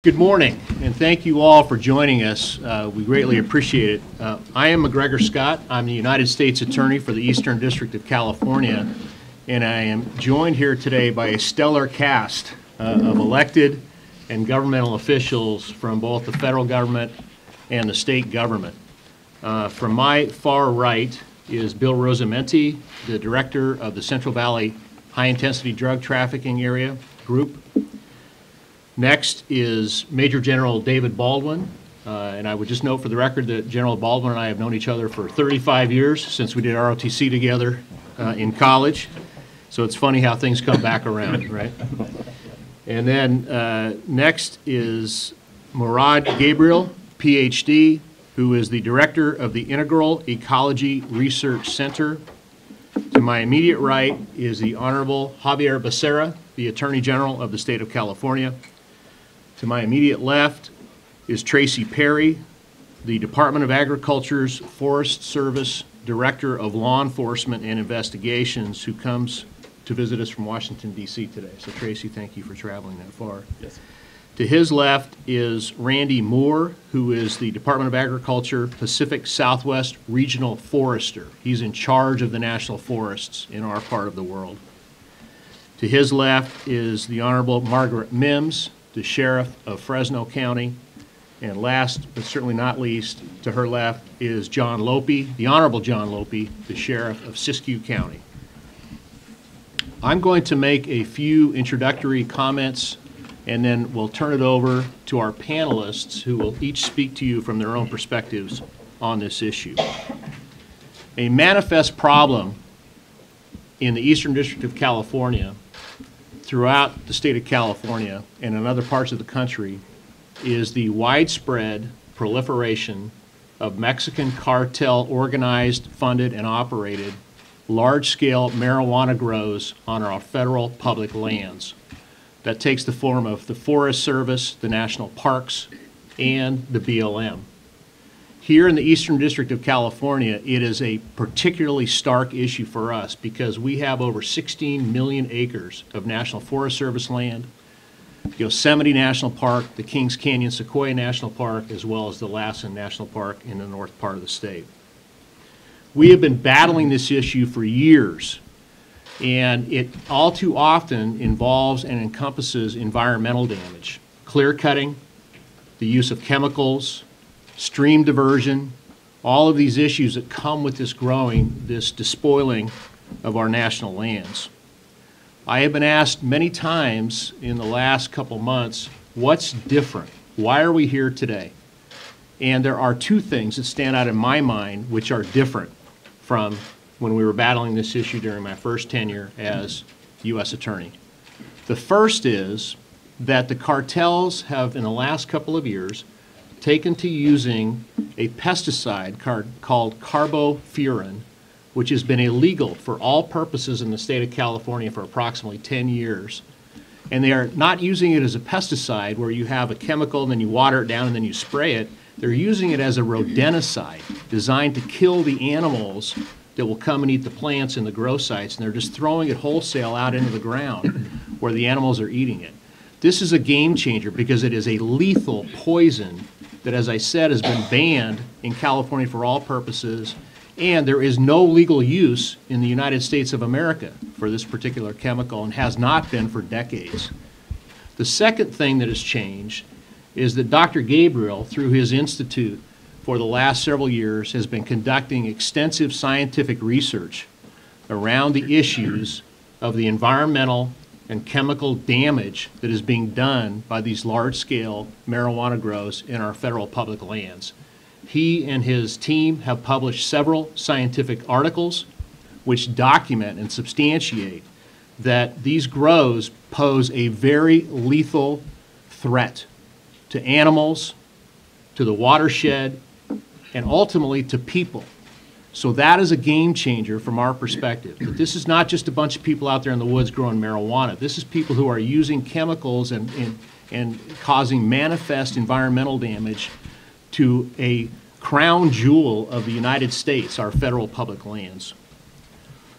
Good morning, and thank you all for joining us. We greatly appreciate it. I am McGregor Scott. I'm the United States Attorney for the Eastern District of California, and I am joined here today by a stellar cast of elected and governmental officials from both the federal government and the state government. From my far right is Bill Rosamenti, the Director of the Central Valley High Intensity Drug Trafficking Area Group. Next is Major General David Baldwin, and I would just note for the record that General Baldwin and I have known each other for 35 years since we did ROTC together in college, so it's funny how things come back around, right? And then next is Murad Gabriel, PhD, who is the Director of the Integral Ecology Research Center. To my immediate right is the Honorable Javier Becerra, the Attorney General of the State of California. To my immediate left is Tracy Perry, the Department of Agriculture's Forest Service Director of Law Enforcement and Investigations, who comes to visit us from Washington, D.C. today. So Tracy, thank you for traveling that far. Yes. To his left is Randy Moore, who is the Department of Agriculture Pacific Southwest Regional Forester. He's in charge of the national forests in our part of the world. To his left is the Honorable Margaret Mims, the Sheriff of Fresno County. And last, but certainly not least, to her left is John Lopi, the Honorable John Lopi, the Sheriff of Siskiyou County. I'm going to make a few introductory comments, and then we'll turn it over to our panelists, who will each speak to you from their own perspectives on this issue. A manifest problem in the Eastern District of California, throughout the state of California and in other parts of the country, is the widespread proliferation of Mexican cartel organized, funded, and operated large-scale marijuana grows on our federal public lands. That takes the form of the Forest Service, the national parks, and the BLM. Here in the Eastern District of California, it is a particularly stark issue for us because we have over 16 million acres of National Forest Service land, Yosemite National Park, the Kings Canyon Sequoia National Park, as well as the Lassen National Park in the north part of the state. We have been battling this issue for years, and it all too often involves and encompasses environmental damage, clear cutting, the use of chemicals, stream diversion, all of these issues that come with this growing, this despoiling of our national lands. I have been asked many times in the last couple months, what's different? Why are we here today? And there are two things that stand out in my mind which are different from when we were battling this issue during my first tenure as U.S. Attorney. The first is that the cartels have, in the last couple of years, taken to using a pesticide called carbofuran, which has been illegal for all purposes in the state of California for approximately 10 years. And they are not using it as a pesticide where you have a chemical and then you water it down and then you spray it. They're using it as a rodenticide designed to kill the animals that will come and eat the plants in the grow sites, and they're just throwing it wholesale out into the ground where the animals are eating it. This is a game changer because it is a lethal poison that, as I said, has been banned in California for all purposes, and there is no legal use in the United States of America for this particular chemical and has not been for decades. The second thing that has changed is that Dr. Gabriel, through his institute for the last several years, has been conducting extensive scientific research around the issues of the environmental and chemical damage that is being done by these large-scale marijuana grows in our federal public lands. He and his team have published several scientific articles which document and substantiate that these grows pose a very lethal threat to animals, to the watershed, and ultimately to people. So that is a game changer from our perspective. That this is not just a bunch of people out there in the woods growing marijuana. This is people who are using chemicals and causing manifest environmental damage to a crown jewel of the United States, our federal public lands.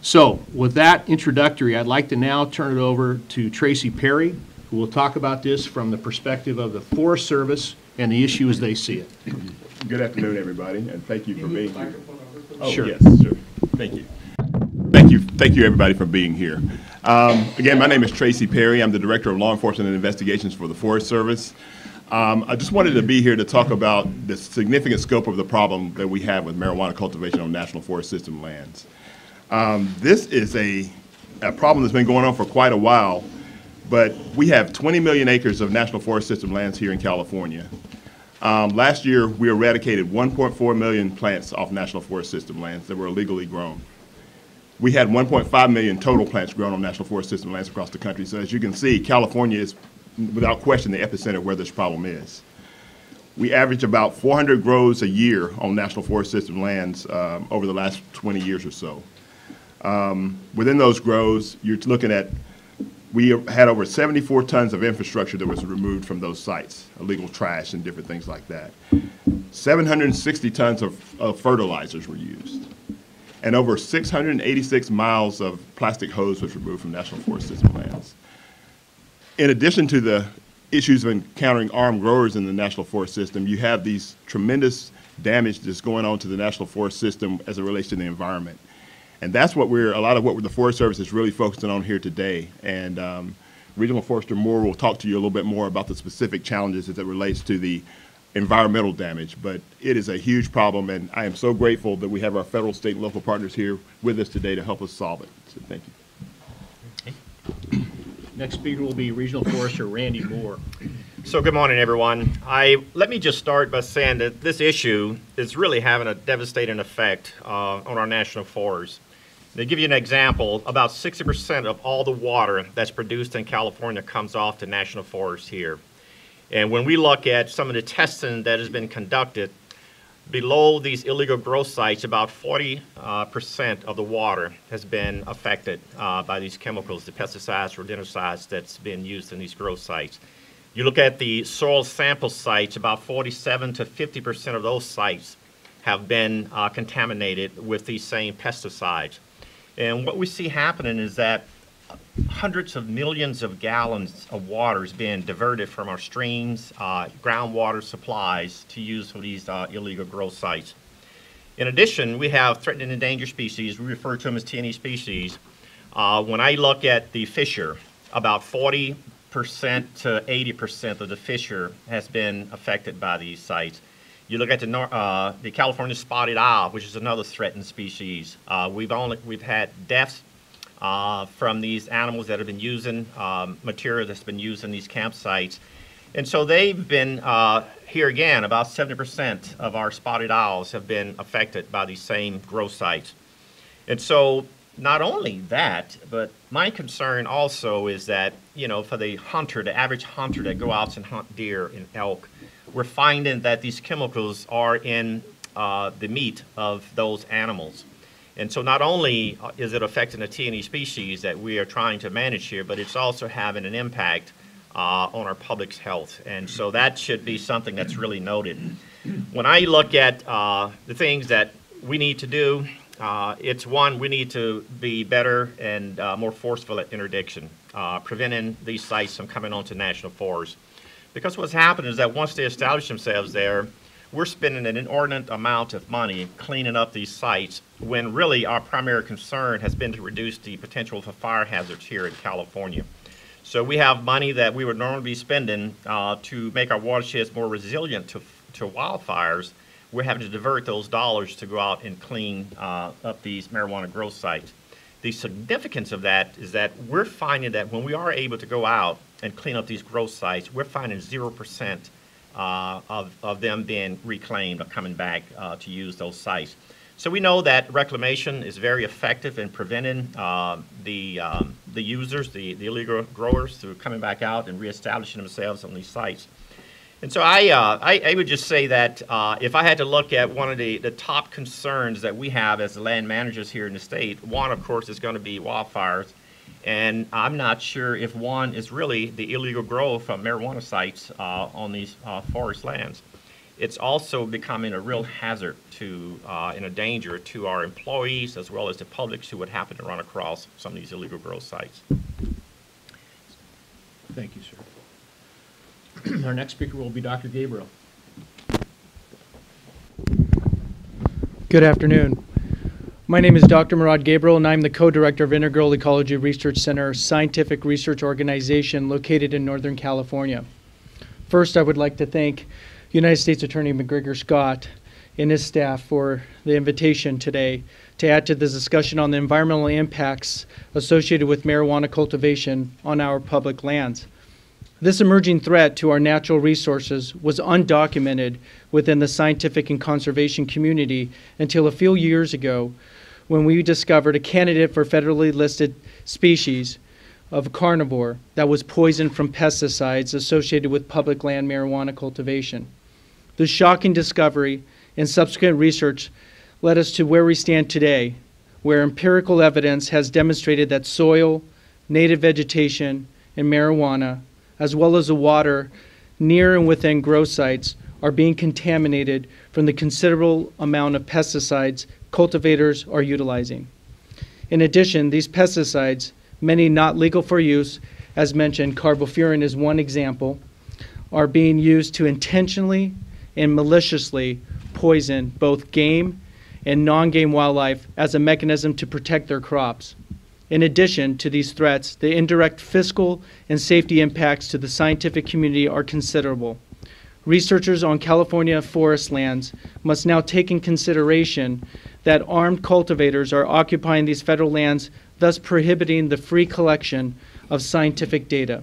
So with that introductory, I'd like to now turn it over to Tracy Perry, who will talk about this from the perspective of the Forest Service and the issue as they see it. Good afternoon, everybody, and thank you for being here. Oh, Sure. yes, sure. Thank you. Thank you, everybody, for being here. Again, my name is Tracy Perry. I'm the Director of Law Enforcement and Investigations for the Forest Service. I just wanted to be here to talk about the significant scope of the problem that we have with marijuana cultivation on National Forest System lands. This is a problem that's been going on for quite a while, but we have 20 million acres of National Forest System lands here in California. Last year, we eradicated 1.4 million plants off National Forest System lands that were illegally grown. We had 1.5 million total plants grown on National Forest System lands across the country. So as you can see, California is, without question, the epicenter where this problem is. We average about 400 grows a year on National Forest System lands over the last 20 years or so. Within those grows, you're looking at, we had over 74 tons of infrastructure that was removed from those sites, illegal trash and different things like that. 760 tons of fertilizers were used. And over 686 miles of plastic hose was removed from National Forest System lands. In addition to the issues of encountering armed growers in the National Forest System, you have these tremendous damage that's going on to the National Forest System as it relates to the environment. And that's what a lot of what the Forest Service is really focusing on here today. And Regional Forester Moore will talk to you a little bit more about the specific challenges as it relates to the environmental damage, but it is a huge problem, and I am so grateful that we have our federal, state, and local partners here with us today to help us solve it. So thank you. Next speaker will be Regional Forester Randy Moore. So good morning, everyone. Let me just start by saying that this issue is really having a devastating effect on our national forests. To give you an example, about 60% of all the water that's produced in California comes off the national forest here. And when we look at some of the testing that has been conducted, below these illegal growth sites, about 40% of the water has been affected by these chemicals, the pesticides, rodenticides that's been used in these growth sites. You look at the soil sample sites, about 47 to 50% of those sites have been contaminated with these same pesticides. And what we see happening is that hundreds of millions of gallons of water is being diverted from our streams, groundwater supplies to use for these illegal growth sites. In addition, we have threatened and endangered species. We refer to them as T&E species. When I look at the fisher, about 40% to 80% of the fisher has been affected by these sites. You look at the California spotted owl, which is another threatened species. We've had deaths from these animals that have been using material that's been used in these campsites. And so they've been, here again, about 70% of our spotted owls have been affected by these same growth sites. And so not only that, but my concern also is that, you know, for the hunter, the average hunter that go out and hunt deer and elk, we're finding that these chemicals are in the meat of those animals. And so not only is it affecting the T&E species that we are trying to manage here, but it's also having an impact on our public's health. And so that should be something that's really noted. When I look at the things that we need to do, it's one, we need to be better and more forceful at interdiction, preventing these sites from coming onto national forests. Because what's happening is that once they establish themselves there, we're spending an inordinate amount of money cleaning up these sites when really our primary concern has been to reduce the potential for fire hazards here in California. So we have money that we would normally be spending to make our watersheds more resilient to wildfires. We're having to divert those dollars to go out and clean up these marijuana growth sites. The significance of that is that we're finding that when we are able to go out and clean up these growth sites, we're finding 0% of them being reclaimed or coming back to use those sites. So we know that reclamation is very effective in preventing the users, the illegal growers, through coming back out and reestablishing themselves on these sites. And so I would just say that if I had to look at one of the top concerns that we have as the land managers here in the state, one, of course, is going to be wildfires. And I'm not sure if one is really the illegal growth from marijuana sites on these forest lands. It's also becoming a real hazard to and a danger to our employees as well as the publics who would happen to run across some of these illegal growth sites. Thank you, sir. Our next speaker will be Dr. Gabriel. Good afternoon. My name is Dr. Murad Gabriel, and I'm the co-director of Integral Ecology Research Center, scientific research organization located in Northern California. First, I would like to thank United States Attorney McGregor Scott and his staff for the invitation today to add to this discussion on the environmental impacts associated with marijuana cultivation on our public lands. This emerging threat to our natural resources was undocumented within the scientific and conservation community until a few years ago, when we discovered a candidate for federally listed species of carnivore that was poisoned from pesticides associated with public land marijuana cultivation. This shocking discovery and subsequent research led us to where we stand today, where empirical evidence has demonstrated that soil, native vegetation, and marijuana, as well as the water near and within grow sites, are being contaminated from the considerable amount of pesticides cultivators are utilizing. In addition, these pesticides, many not legal for use, as mentioned, carbofuran is one example, are being used to intentionally and maliciously poison both game and non-game wildlife as a mechanism to protect their crops. In addition to these threats, the indirect fiscal and safety impacts to the scientific community are considerable. Researchers on California forest lands must now take in consideration that armed cultivators are occupying these federal lands, thus prohibiting the free collection of scientific data.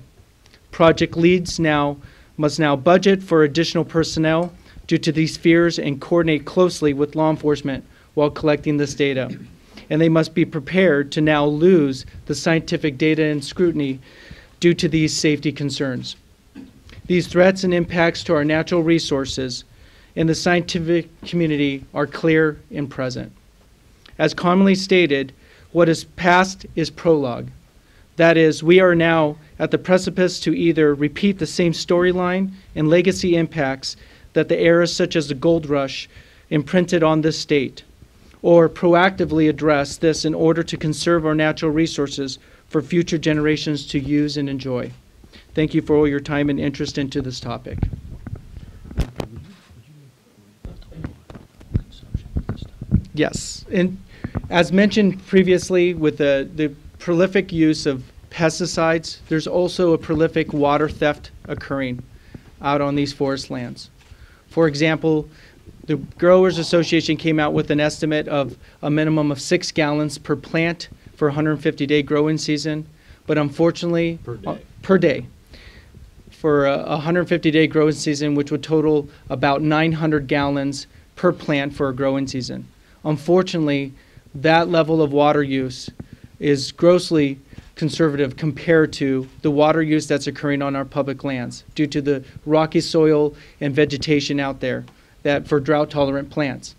Project leads must now budget for additional personnel due to these fears and coordinate closely with law enforcement while collecting this data. And they must be prepared to now lose the scientific data and scrutiny due to these safety concerns. These threats and impacts to our natural resources in the scientific community are clear and present. As commonly stated, what is past is prologue. That is, we are now at the precipice to either repeat the same storyline and legacy impacts that the eras such as the gold rush imprinted on this state, or proactively address this in order to conserve our natural resources for future generations to use and enjoy. Thank you for all your time and interest into this topic. Yes, and as mentioned previously, with the prolific use of pesticides, there's also a prolific water theft occurring out on these forest lands. For example, the Growers Association came out with an estimate of a minimum of 6 gallons per plant for a 150-day growing season, but unfortunately, per day for a 150-day growing season, which would total about 900 gallons per plant for a growing season. Unfortunately, that level of water use is grossly conservative compared to the water use that's occurring on our public lands due to the rocky soil and vegetation out there that for drought-tolerant plants.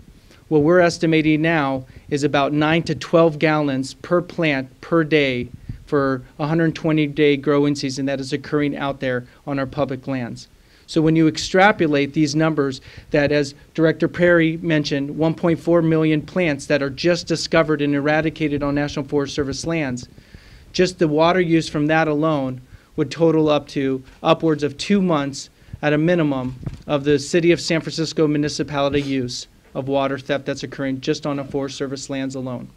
What we're estimating now is about 9 to 12 gallons per plant per day for a 120-day growing season that is occurring out there on our public lands. So when you extrapolate these numbers that, as Director Perry mentioned, 1.4 million plants that are just discovered and eradicated on National Forest Service lands, just the water use from that alone would total up to upwards of 2 months at a minimum of the City of San Francisco municipality use of water theft that's occurring just on a Forest Service lands alone.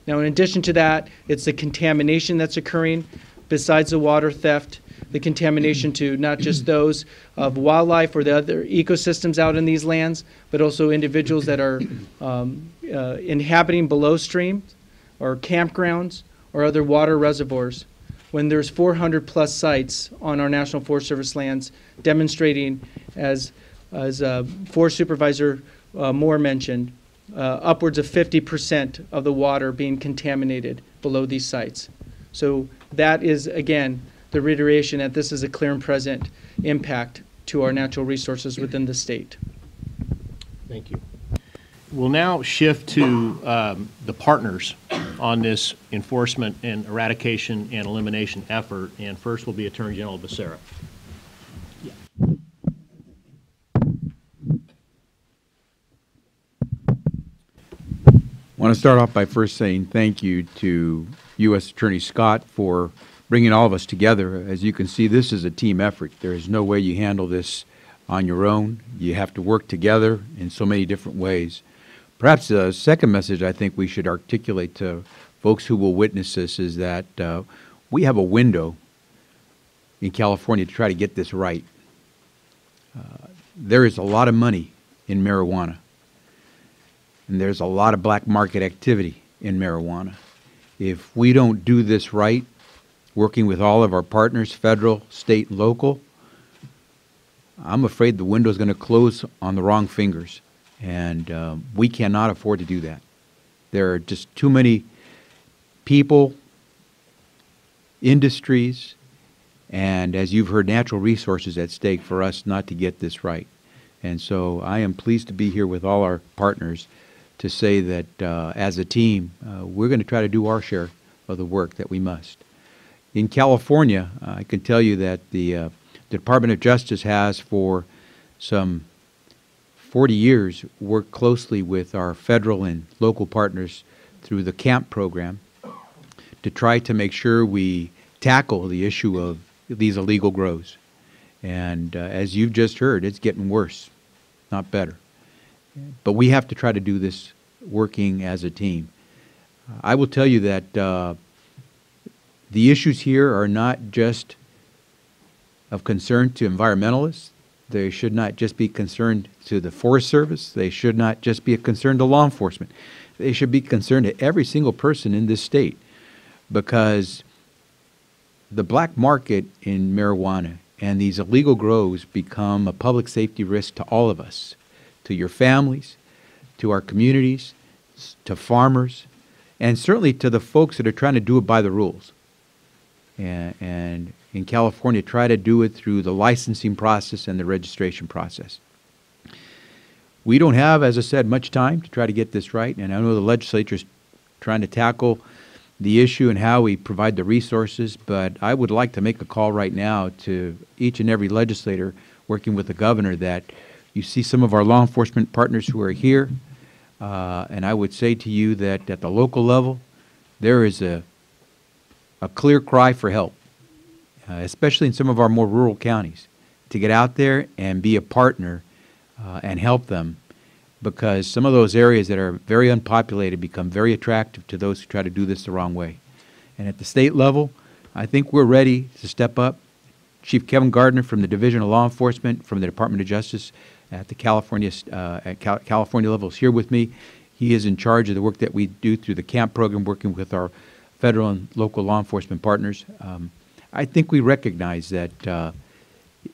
Now, in addition to that, it's the contamination that's occurring besides the water theft, the contamination to not just those of wildlife or the other ecosystems out in these lands, but also individuals that are inhabiting below streams or campgrounds or other water reservoirs. When there's 400 plus sites on our National Forest Service lands demonstrating, as Forest Supervisor Moore mentioned, upwards of 50% of the water being contaminated below these sites. So that is, again, the reiteration that this is a clear and present impact to our natural resources within the state. Thank you. We'll now shift to the partners on this enforcement and eradication and elimination effort. And first will be Attorney General Becerra. I want to start off by first saying thank you to U.S. Attorney Scott for bringing all of us together. As you can see, this is a team effort. There is no way you handle this on your own. You have to work together in so many different ways. Perhaps the second message I think we should articulate to folks who will witness this is that we have a window in California to try to get this right. There is a lot of money in marijuana, and there's a lot of black market activity in marijuana. If we don't do this right, working with all of our partners, federal, state, and local, I'm afraid the window is going to close on the wrong fingers, and we cannot afford to do that. There are just too many people, industries, and as you've heard, natural resources at stake for us not to get this right. And so I am pleased to be here with all our partners to say that as a team, we're going to try to do our share of the work that we must. In California, I can tell you that the Department of Justice has for some 40 years worked closely with our federal and local partners through the CAMP program to try to make sure we tackle the issue of these illegal grows. And as you've just heard, it's getting worse, not better. But we have to try to do this working as a team. I will tell you that the issues here are not just of concern to environmentalists. They should not just be concerned to the Forest Service. They should not just be a concern to law enforcement. They should be concerned to every single person in this state, because the black market in marijuana and these illegal grows become a public safety risk to all of us, to your families, to our communities, to farmers, and certainly to the folks that are trying to do it by the rules. And in California, try to do it through the licensing process and the registration process. We don't have, as I said, much time to try to get this right, and I know the legislature is trying to tackle the issue and how we provide the resources, but I would like to make a call right now to each and every legislator working with the governor that you see some of our law enforcement partners who are here, and I would say to you that at the local level, there is a clear cry for help, especially in some of our more rural counties, to get out there and be a partner and help them, because some of those areas that are very unpopulated become very attractive to those who try to do this the wrong way. And at the state level, I think we're ready to step up. Chief Kevin Gardner from the Division of Law Enforcement from the Department of Justice at the California level is here with me. He is in charge of the work that we do through the CAMP program, working with our federal and local law enforcement partners. I think we recognize that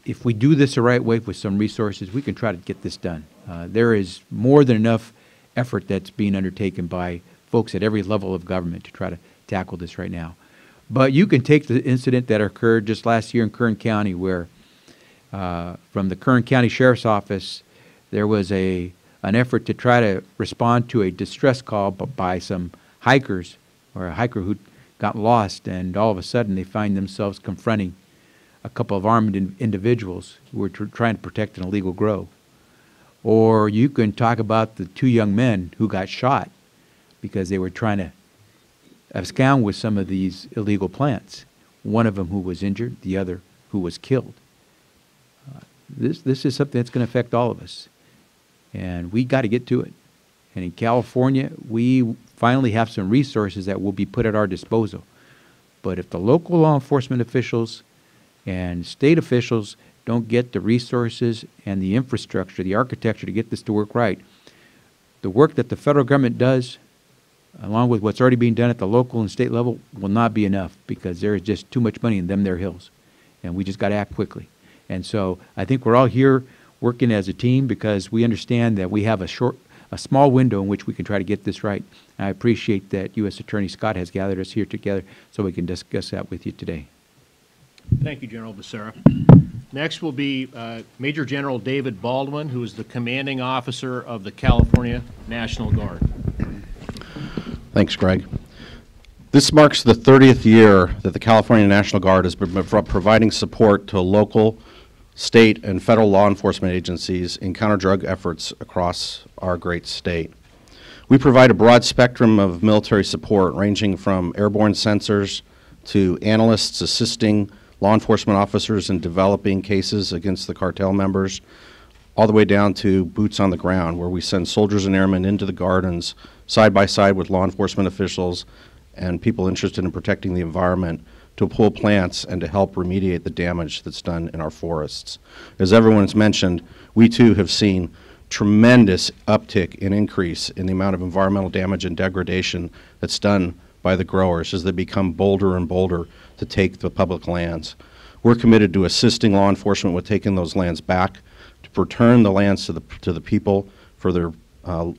if we do this the right way with some resources, we can try to get this done. There is more than enough effort that's being undertaken by folks at every level of government to try to tackle this right now. But you can take the incident that occurred just last year in Kern County, where from the Kern County Sheriff's Office, there was an effort to try to respond to a distress call by some hikers, or a hiker who got lost, and all of a sudden they find themselves confronting a couple of armed individuals who were trying to protect an illegal grow. Or you can talk about the two young men who got shot because they were trying to abscond with some of these illegal plants. One of them who was injured, the other who was killed. This is something that's going to affect all of us, and we got to get to it. And in California, we finally have some resources that will be put at our disposal. But if the local law enforcement officials and state officials don't get the resources and the infrastructure, the architecture to get this to work right, the work that the federal government does, along with what's already being done at the local and state level, will not be enough, because there is just too much money in them there hills. And we just got to act quickly. And so I think we're all here working as a team because we understand that we have a small window in which we can try to get this right. And I appreciate that U.S. Attorney Scott has gathered us here together so we can discuss that with you today. Thank you, General Becerra. Next will be Major General David Baldwin, who is the commanding officer of the California National Guard. Thanks, Greg. This marks the 30th year that the California National Guard has been providing support to local, state, and federal law enforcement agencies in counter-drug efforts across our great state. We provide a broad spectrum of military support, ranging from airborne sensors to analysts assisting law enforcement officers in developing cases against the cartel members, all the way down to boots on the ground, where we send soldiers and airmen into the gardens side by side with law enforcement officials and people interested in protecting the environment to pull plants and to help remediate the damage that's done in our forests. As everyone's mentioned, we too have seen tremendous uptick in increase in the amount of environmental damage and degradation that's done by the growers as they become bolder and bolder to take the public lands. We're committed to assisting law enforcement with taking those lands back, to return the lands to the people for their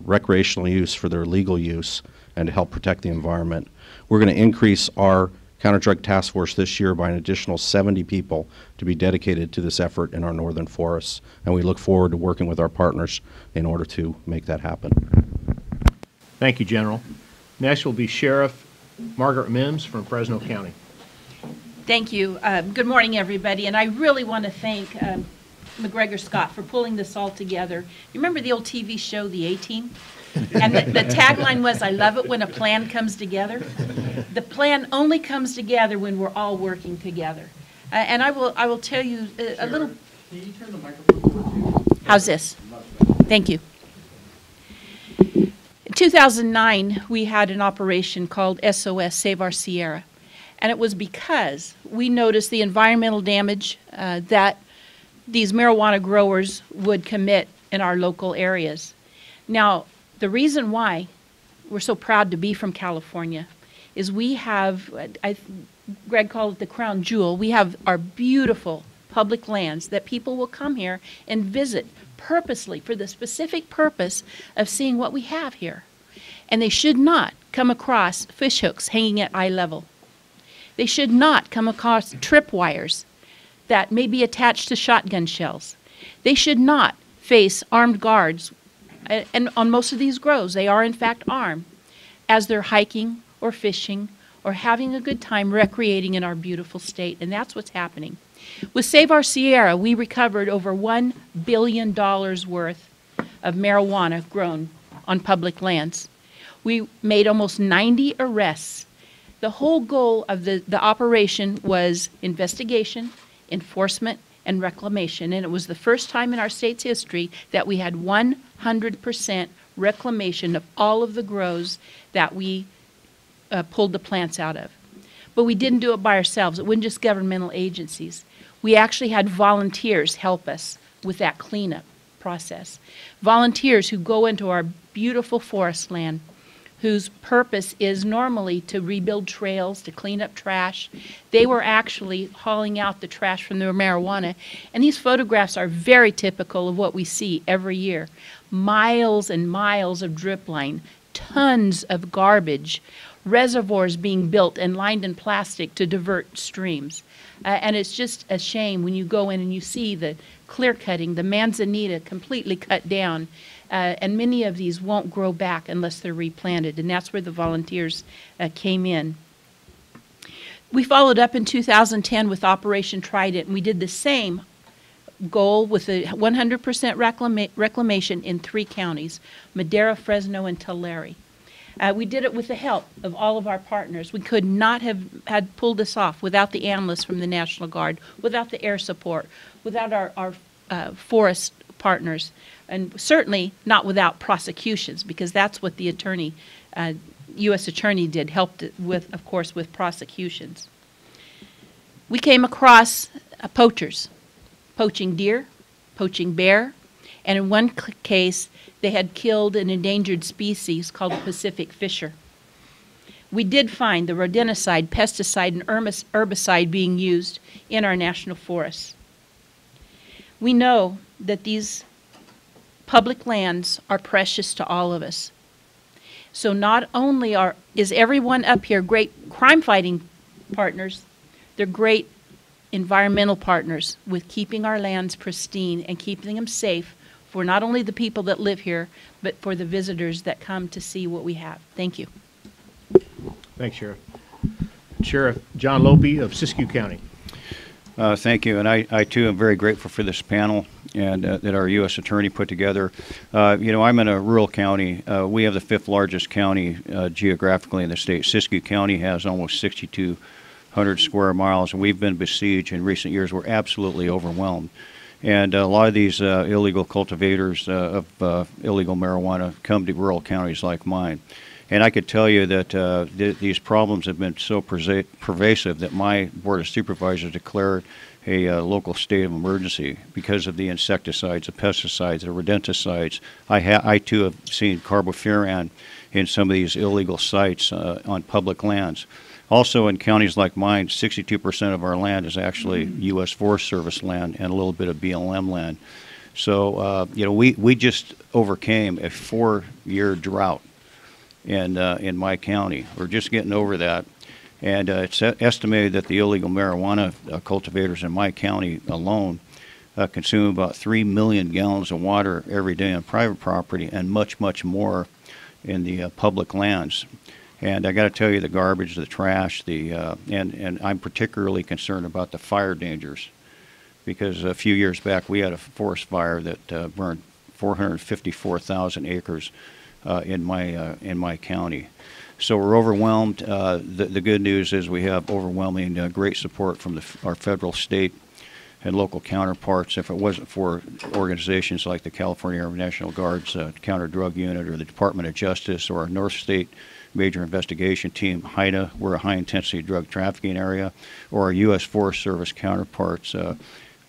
recreational use, for their legal use, and to help protect the environment. We're going to increase our counter-drug task force this year by an additional 70 people to be dedicated to this effort in our northern forests, and we look forward to working with our partners in order to make that happen. Thank you, General. Next will be Sheriff Margaret Mims from Fresno County. Thank you. Good morning, everybody. And I really want to thank McGregor Scott for pulling this all together. You remember the old TV show, The A-Team? And the tagline was, "I love it when a plan comes together." The plan only comes together when we're all working together. And I will tell you a little. Can you turn the microphone? How's this? Thank you. In 2009, we had an operation called SOS, Save Our Sierra. And it was because we noticed the environmental damage that these marijuana growers would commit in our local areas. Now, the reason why we're so proud to be from California is we have, Greg called it the crown jewel, we have our beautiful public lands that people will come here and visit purposely for the specific purpose of seeing what we have here. And they should not come across fish hooks hanging at eye level. They should not come across tripwires that may be attached to shotgun shells. They should not face armed guards, and on most of these grows, they are in fact armed, as they're hiking or fishing or having a good time recreating in our beautiful state, and that's what's happening. With Save Our Sierra, we recovered over $1 billion worth of marijuana grown on public lands. We made almost 90 arrests. The whole goal of the operation was investigation, enforcement, and reclamation, and it was the first time in our state's history that we had 100% reclamation of all of the grows that we pulled the plants out of. But we didn't do it by ourselves. It wasn't just governmental agencies. We actually had volunteers help us with that cleanup process. Volunteers who go into our beautiful forest land, whose purpose is normally to rebuild trails, to clean up trash. They were actually hauling out the trash from the marijuana. And these photographs are very typical of what we see every year. Miles and miles of drip line, tons of garbage, reservoirs being built and lined in plastic to divert streams. And it's just a shame when you go in and you see the clear cutting, the manzanita completely cut down. And many of these won't grow back unless they're replanted, and that's where the volunteers came in. We followed up in 2010 with Operation Trident, and we did the same goal with a 100% reclamation in 3 counties, Madera, Fresno, and Tulare. We did it with the help of all of our partners. We could not have had pulled this off without the analysts from the National Guard, without the air support, without our forest partners, and certainly not without prosecutions, because that's what the attorney, U.S. Attorney did, helped with, of course, with prosecutions. We came across poachers, poaching deer, poaching bear, and in one case, they had killed an endangered species called the Pacific fisher. We did find the rodenticide, pesticide, and herbicide being used in our national forests. We know that these public lands are precious to all of us. So not only is everyone up here great crime-fighting partners, they're great environmental partners with keeping our lands pristine and keeping them safe for not only the people that live here, but for the visitors that come to see what we have. Thank you. Thanks, Sheriff. Sheriff John Lope of Siskiyou County. Thank you, and I too am very grateful for this panel and that our U.S. Attorney put together. You know, I'm in a rural county. We have the 5th largest county geographically in the state. Siskiyou County has almost 6,200 100 square miles, and we've been besieged in recent years. We're absolutely overwhelmed. And a lot of these illegal cultivators of illegal marijuana come to rural counties like mine. And I could tell you that these problems have been so pervasive that my Board of Supervisors declared a local state of emergency because of the insecticides, the pesticides, the rodenticides. I too have seen carbofuran in some of these illegal sites on public lands. Also, in counties like mine, 62% of our land is actually U.S. Forest Service land and a little bit of BLM land. So, we just overcame a 4-year drought in my county. We're just getting over that. And it's estimated that the illegal marijuana cultivators in my county alone consume about 3 million gallons of water every day on private property and much, much more in the public lands. And I got to tell you, the garbage, the trash, and I'm particularly concerned about the fire dangers, because a few years back we had a forest fire that burned 454,000 acres in my county. So we're overwhelmed. The good news is we have overwhelming great support from our federal, state, and local counterparts. If it wasn't for organizations like the California Army National Guard's Counter Drug Unit or the Department of Justice or our North State Major Investigation Team, HIDA, we're a high-intensity drug trafficking area, or our U.S. Forest Service counterparts,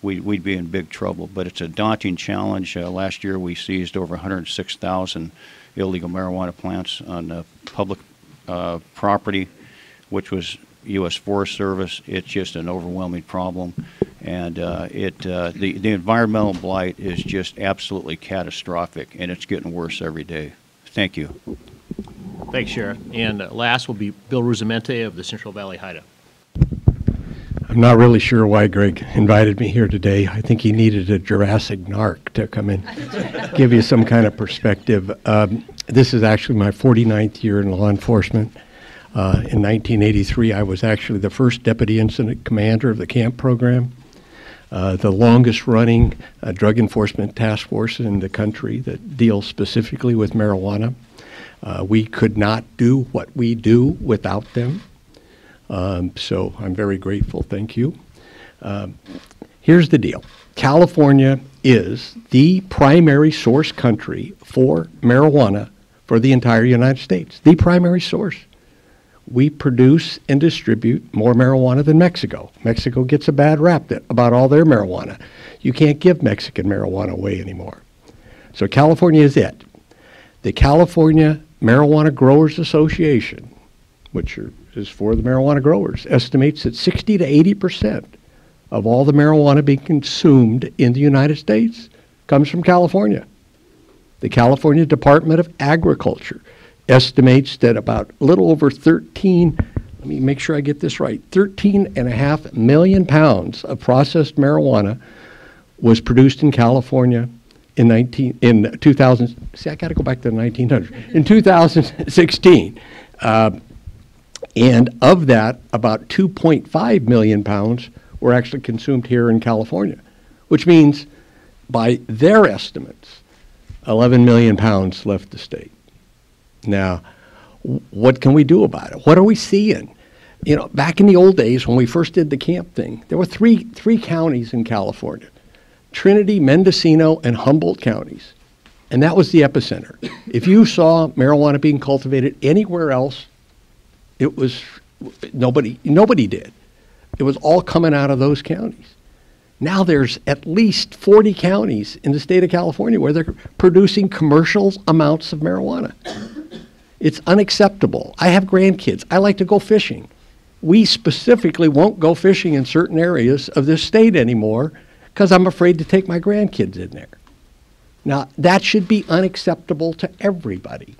we'd be in big trouble. But it's a daunting challenge. Last year we seized over 106,000 illegal marijuana plants on public property, which was U.S. Forest Service. It's just an overwhelming problem, and the environmental blight is just absolutely catastrophic, and it's getting worse every day. Thank you. Thanks, Sheriff. And last will be Bill Rusamente of the Central Valley HIDA. I'm not really sure why Greg invited me here today. I think he needed a Jurassic narc to come in, give you some kind of perspective. This is actually my 49th year in law enforcement. In 1983, I was actually the first deputy incident commander of the CAMP program, the longest running drug enforcement task force in the country that deals specifically with marijuana. We could not do what we do without them. So I'm very grateful. Thank you. Here's the deal. California is the primary source country for marijuana for the entire United States. The primary source. We produce and distribute more marijuana than Mexico. Mexico gets a bad rap about all their marijuana. You can't give Mexican marijuana away anymore. So California is it. The California Marijuana Growers Association, which is for the marijuana growers, estimates that 60 to 80% of all the marijuana being consumed in the United States comes from California. The California Department of Agriculture estimates that about a little over 13 and a half million pounds of processed marijuana was produced in California in 2000. See, I got to go back to the 1900s. In 2016. And of that, about 2.5 million pounds were actually consumed here in California, which means by their estimates, 11 million pounds left the state. Now, what can we do about it? What are we seeing? You know, back in the old days when we first did the camp thing, there were three counties in California, Trinity, Mendocino, and Humboldt counties. And that was the epicenter. If you saw marijuana being cultivated anywhere else, it was nobody did. It was all coming out of those counties. Now there's at least 40 counties in the state of California where they're producing commercial amounts of marijuana. It's unacceptable. I have grandkids. I like to go fishing. We specifically won't go fishing in certain areas of this state anymore because I'm afraid to take my grandkids in there. Now, that should be unacceptable to everybody.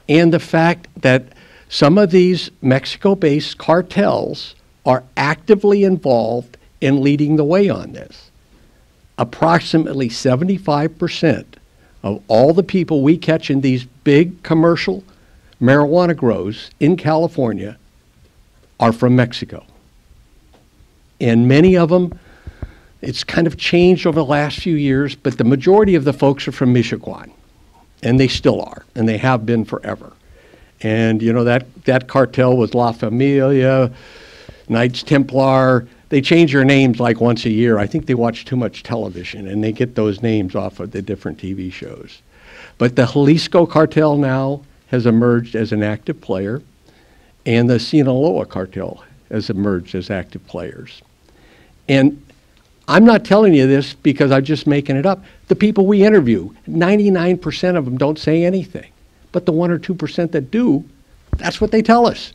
And the fact that some of these Mexico-based cartels are actively involved in leading the way on this. Approximately 75% of all the people we catch in these big commercial marijuana grows in California are from Mexico. And many of them, it's kind of changed over the last few years, but the majority of the folks are from Michoacan. And they still are, and they have been forever. And you know, that cartel was La Familia, Knights Templar, they change their names like once a year. I think they watch too much television and they get those names off of the different TV shows. But the Jalisco cartel now has emerged as an active player, and the Sinaloa cartel has emerged as active players. And I'm not telling you this because I'm just making it up. The people we interview, 99% of them don't say anything. But the 1 or 2% that do, that's what they tell us.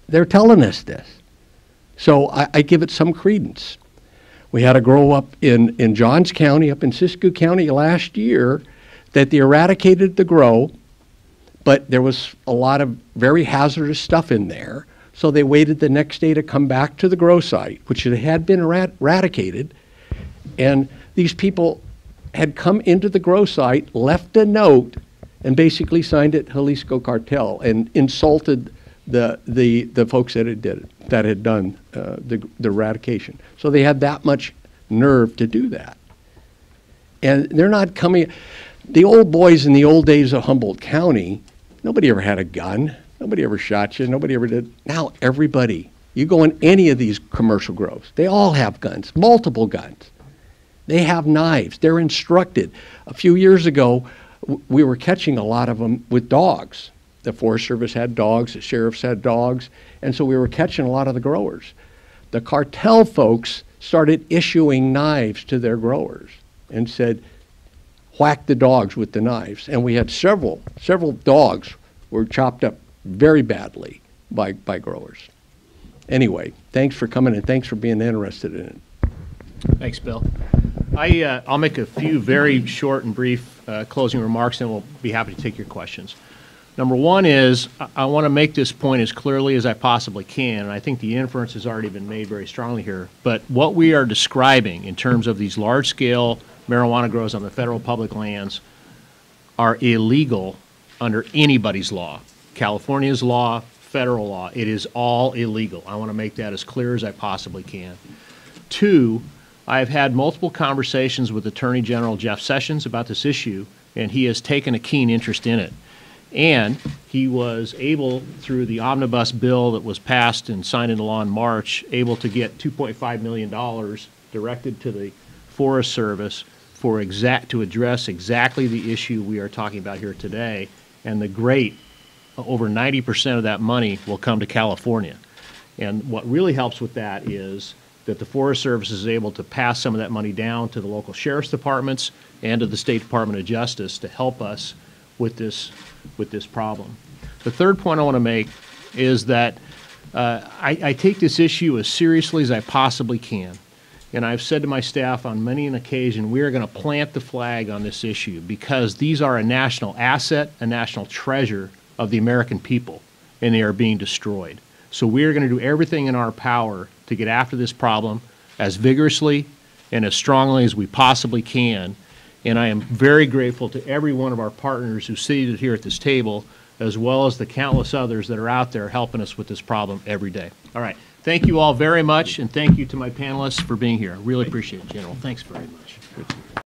They're telling us this. So I give it some credence. We had a grow up in Johns County, up in Siskiyou County last year, that they eradicated the grow, but there was a lot of very hazardous stuff in there. So they waited the next day to come back to the grow site, which had been eradicated. And these people had come into the grow site, left a note, and basically signed it Jalisco Cartel and insulted the folks that had done the eradication. So they had that much nerve to do that. And they're not coming. The old boys in the old days of Humboldt County, nobody ever had a gun. Nobody ever shot you. Nobody ever did. Now everybody, you go in any of these commercial grows, they all have guns, multiple guns. They have knives. They're instructed. A few years ago, we were catching a lot of them with dogs. The Forest Service had dogs, the sheriffs had dogs, and so we were catching a lot of the growers. The cartel folks started issuing knives to their growers and said, whack the dogs with the knives. And we had several dogs were chopped up very badly by growers. Anyway, thanks for coming and thanks for being interested in it. Thanks, Bill. I'll make a few very short and brief closing remarks, and we'll be happy to take your questions. Number one is I want to make this point as clearly as I possibly can, and I think the inference has already been made very strongly here. But what we are describing in terms of these large-scale marijuana grows on the federal public lands are illegal under anybody's law. California's law, federal law, it is all illegal. I want to make that as clear as I possibly can. Two, I've had multiple conversations with Attorney General Jeff Sessions about this issue, and he has taken a keen interest in it. And he was able, through the omnibus bill that was passed and signed into law in March, able to get $2.5 million directed to the Forest Service to address exactly the issue we are talking about here today. And the great, over 90% of that money will come to California. And what really helps with that is that the Forest Service is able to pass some of that money down to the local sheriff's departments and to the State Department of Justice to help us with this problem. The third point I want to make is that I take this issue as seriously as I possibly can. And I've said to my staff on many an occasion, we are going to plant the flag on this issue because these are a national asset, a national treasure of the American people, and they are being destroyed. So we are going to do everything in our power to get after this problem as vigorously and as strongly as we possibly can. And I am very grateful to every one of our partners who's seated here at this table, as well as the countless others that are out there helping us with this problem every day. All right. Thank you all very much, and thank you to my panelists for being here. I really appreciate it, General. Thanks very much.